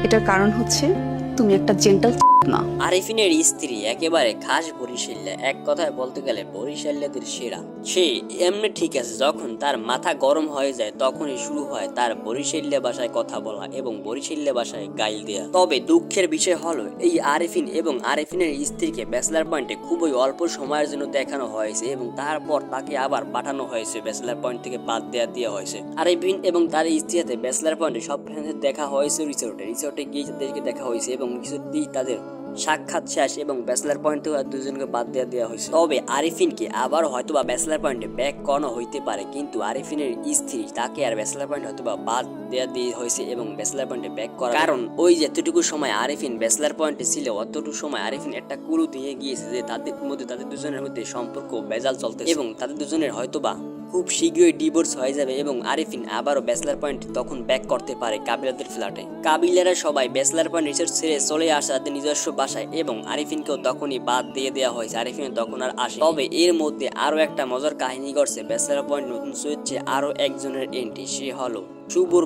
এটার কারণ হচ্ছে তুমি একটা জেন্টাল না। আরিফিনের স্ত্রী একেবারে খাস বরিশাল্যা, এক কথায় বলতে গেলে বরিশাল্যাদের সেরা। সে এমনি ঠিক আছে, যখন তার মাথা গরম হয়ে যায় তখনই শুরু হয় তার বরিশাল্যা ভাষায় কথা বলা এবং বরিশাল্যা ভাষায় গাইল দেয়া। তবে দুঃখের বিষয় হলো এই আরিফিন এবং আরিফিনের স্ত্রীকে ব্যাচেলার পয়েন্টে খুবই অল্প সময়ের জন্য দেখানো হয়েছে এবং তারপর তাকে আবার পাঠানো হয়েছে, ব্যাচেলার পয়েন্ট থেকে বাদ দেওয়া হয়েছে। আরিফিন এবং তার স্ত্রী সাথে ব্যাচেলার পয়েন্টে সব ফ্রেন্ডদের দেখা হয়েছে রিসোর্টে গিয়ে তাদেরকে দেখা হয়েছে এবং রিসোর্টেই তাদের সাক্ষাৎ শেষ এবং ব্যাচেলার পয়েন্টে দুজনকে বাদ দেওয়া হয়েছে। তবে আরিফিনকে আবার হয়তোবা ব্যাচেলার পয়েন্টে ব্যাক করানো হইতে পারে, কিন্তু আরিফিনের স্ত্রী তাকে আর ব্যাচেলার পয়েন্টে হয়তোবা বাদ দিয়ে হয়েছে এবং ব্যাচেলার পয়েন্টে ব্যাক করা, কারণ ওই যেতটুকু সময় আরিফিন ব্যাচেলার পয়েন্টে ছিল অতটুকু সময় আরিফিন একটা কুলু দিয়ে গিয়েছে যে তাদের দুজনের মধ্যে সম্পর্ক বেজাল চলতেছে এবং তাদের দুজনের হয়তোবা খুব শীঘ্রই ডিভোর্স হয়ে যাবে এবং আরিফিন আবারও ব্যাচেলার পয়েন্ট তখন ব্যাক করতে পারে কাবিলাদের ফ্ল্যাটে। কাবিলারা সবাই ব্যাচেলার পয়েন্ট রিসোর্ট ছেড়ে চলে আসে তাদের নিজস্ব বাসায় এবং আরিফিনকেও তখনই বাদ দেওয়া হয়েছে, আরিফিন তখন আর আসে। তবে এর মধ্যে আরো একটা মজার কাহিনী ঘটছে। ব্যাচেলার পয়েন্ট নতুন সুইচে আরো একজনের এন্ট্রি, সে হলো শুভর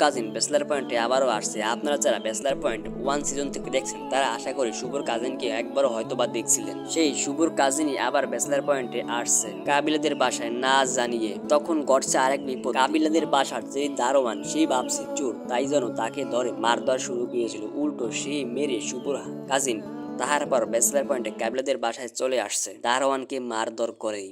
কাজিন ব্যাচেলার পয়েন্টে আবারও আসছে। আপনারা যারা ব্যাচেলার পয়েন্ট 1 সিজন থেকে দেখছেন তারা আশা করি শুভর কাজিনকে একবারও হয়তোবা দেখছিলেন। সেই শুভর কাজিনই আবার ব্যাচেলার পয়েন্টে আসছে কাবিলাদের বাসায় না জানিয়ে। তখন ঘটছে আরেক বিপদ। কাবিলাদের বাসার যে দারোয়ান সেই ভাবছে চোর, তাই যেন তাকে ধরে মারধর শুরু করেছিল। উল্টো সেই মেরে শুভর কাজিন তাহার পর ব্যাচেলার পয়েন্টে কাবিলাদের বাসায় চলে আসছে দারোয়ানকে মারধর করেই।